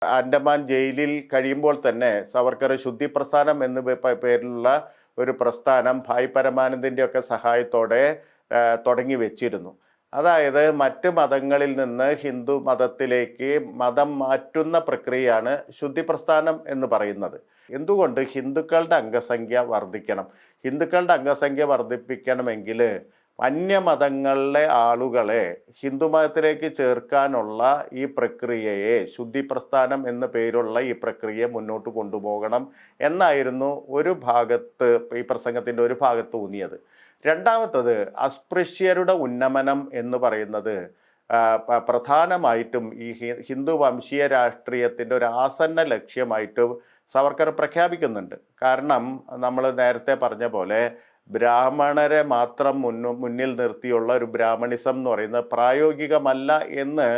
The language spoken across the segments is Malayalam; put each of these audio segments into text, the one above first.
ആൻഡമാൻ ജയിലിൽ കഴിയുമ്പോൾ തന്നെ സവർക്കർ ശുദ്ധി പ്രസ്ഥാനം എന്ന് പേരിലുള്ള ഒരു പ്രസ്ഥാനം ഭായ് പരമാനന്ദിൻ്റെ ഒക്കെ സഹായത്തോടെ തുടങ്ങി വെച്ചിരുന്നു. അതായത് മറ്റ് മതങ്ങളിൽ നിന്ന് ഹിന്ദു മതത്തിലേക്ക് മതം മാറ്റുന്ന പ്രക്രിയയാണ് ശുദ്ധി പ്രസ്ഥാനം എന്ന് പറയുന്നത്. എന്തുകൊണ്ട് ഹിന്ദുക്കളുടെ അംഗസംഖ്യ വർദ്ധിക്കണം? ഹിന്ദുക്കളുടെ അംഗസംഖ്യ വർദ്ധിപ്പിക്കണമെങ്കിൽ അന്യമതങ്ങളിലെ ആളുകളെ ഹിന്ദുമതത്തിലേക്ക് ചേർക്കാനുള്ള ഈ പ്രക്രിയയെ, ശുദ്ധി പ്രസ്ഥാനം എന്ന പേരുള്ള ഈ പ്രക്രിയയെ മുന്നോട്ട് കൊണ്ടുപോകണം എന്നായിരുന്നു ഒരു ഭാഗത്ത്, ഈ പ്രസംഗത്തിൻ്റെ ഒരു ഭാഗത്ത് ഊന്നിയത്. രണ്ടാമത്തത്, അസ്പൃശ്യരുടെ ഉന്നമനം എന്ന് പറയുന്നത് പ്രധാനമായിട്ടും ഈ ഹിന്ദു വംശീയ രാഷ്ട്രീയത്തിൻ്റെ ഒരു ആസന്ന ലക്ഷ്യമായിട്ട് സവർക്കർ പ്രഖ്യാപിക്കുന്നുണ്ട്. കാരണം നമ്മൾ നേരത്തെ പറഞ്ഞ പോലെ ബ്രാഹ്മണരെ മാത്രം മുന്നിൽ നിർത്തിയുള്ള ഒരു ബ്രാഹ്മണിസം എന്ന് പറയുന്നത് പ്രായോഗികമല്ല എന്ന്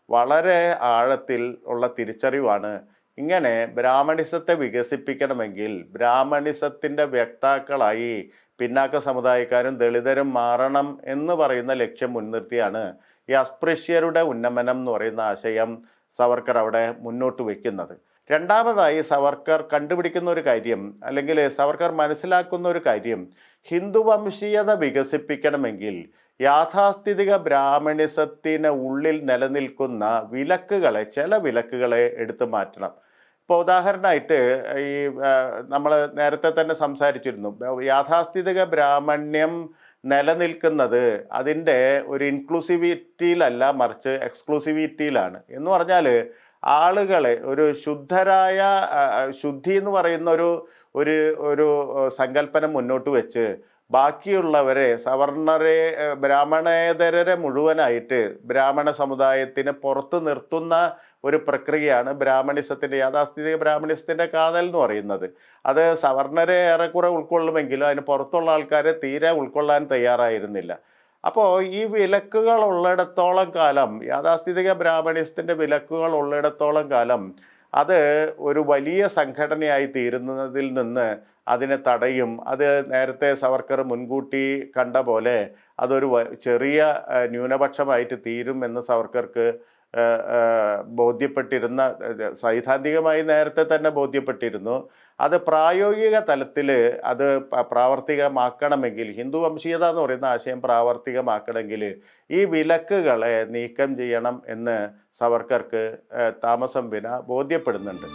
വളരെ ആഴത്തിൽ ഉള്ള തിരിച്ചറിവാണ്. ഇങ്ങനെ ബ്രാഹ്മണിസത്തെ വികസിപ്പിക്കണമെങ്കിൽ ബ്രാഹ്മണിസത്തിൻ്റെ വ്യക്താക്കളായി പിന്നാക്ക സമുദായക്കാരും ദളിതരും മാറണം എന്ന് പറയുന്ന ലക്ഷ്യം മുൻനിർത്തിയാണ് ഈ അസ്പൃശ്യരുടെ ഉന്നമനം എന്ന് പറയുന്ന ആശയം സവർക്കർ അവിടെ മുന്നോട്ട് വയ്ക്കുന്നത്. രണ്ടാമതായി സവർക്കർ കണ്ടുപിടിക്കുന്ന ഒരു കാര്യം, അല്ലെങ്കിൽ സവർക്കർ മനസ്സിലാക്കുന്ന ഒരു കാര്യം, ഹിന്ദു വംശീയത വികസിപ്പിക്കണമെങ്കിൽ യാഥാസ്ഥിതിക ബ്രാഹ്മണിസത്തിന് ഉള്ളിൽ നിലനിൽക്കുന്ന വിലക്കുകളെ, ചില വിലക്കുകളെ എടുത്തു മാറ്റണം. ഇപ്പോൾ ഉദാഹരണമായിട്ട് ഈ നമ്മൾ നേരത്തെ തന്നെ സംസാരിച്ചിരുന്നു, യാഥാസ്ഥിതിക ബ്രാഹ്മണ്യം നിലനിൽക്കുന്നത് അതിൻ്റെ ഒരു ഇൻക്ലൂസിവിറ്റിയിലല്ല, മറിച്ച് എക്സ്ക്ലൂസിവിറ്റിയിലാണ്. എന്ന് പറഞ്ഞാൽ ആളുകളെ ഒരു ശുദ്ധരായ, ശുദ്ധി എന്ന് പറയുന്ന ഒരു ഒരു സങ്കല്പനം മുന്നോട്ട് വെച്ച് ബാക്കിയുള്ളവരെ, സവർണരെ, ബ്രാഹ്മണേതരരെ മുഴുവനായിട്ട് ബ്രാഹ്മണ സമുദായത്തിന് പുറത്ത് നിർത്തുന്ന ഒരു പ്രക്രിയയാണ് ബ്രാഹ്മണിസത്തിൻ്റെ, യാഥാസ്ഥിതിക ബ്രാഹ്മണിസത്തിൻ്റെ കാതൽ എന്ന് പറയുന്നത്. അത് സവർണരെ ഏറെക്കുറെ ഉൾക്കൊള്ളുമെങ്കിലും അതിന് പുറത്തുള്ള ആൾക്കാരെ തീരെ ഉൾക്കൊള്ളാൻ തയ്യാറായിരുന്നില്ല. അപ്പോൾ ഈ വിലക്കുകൾ ഉള്ളിടത്തോളം കാലം, യാഥാസ്ഥിതിക ബ്രാഹ്മണിസത്തിൻ്റെ വിലക്കുകൾ ഉള്ളിടത്തോളം കാലം അത് ഒരു വലിയ സംഘടനയായി തീരുന്നതിൽ നിന്ന് അതിനെ തടയും. അത് നേരത്തെ സവർക്കർ മുൻകൂട്ടി കണ്ട പോലെ അതൊരു ചെറിയ ന്യൂനപക്ഷമായിട്ട് തീരും എന്ന് സവർക്കർക്ക് ബോധ്യപ്പെട്ടിരുന്ന, സൈദ്ധാന്തികമായി നേരത്തെ തന്നെ ബോധ്യപ്പെട്ടിരുന്നു. അത് പ്രായോഗിക തലത്തിൽ അത് പ്രാവർത്തികമാക്കണമെങ്കിൽ, ഹിന്ദു വംശീയത എന്ന് പറയുന്ന ആശയം പ്രാവർത്തികമാക്കണമെങ്കിൽ ഈ വിലക്കുകളെ നീക്കം ചെയ്യണം എന്ന് സവർക്കർക്ക് താമസം വിന ബോധ്യപ്പെടുന്നുണ്ട്.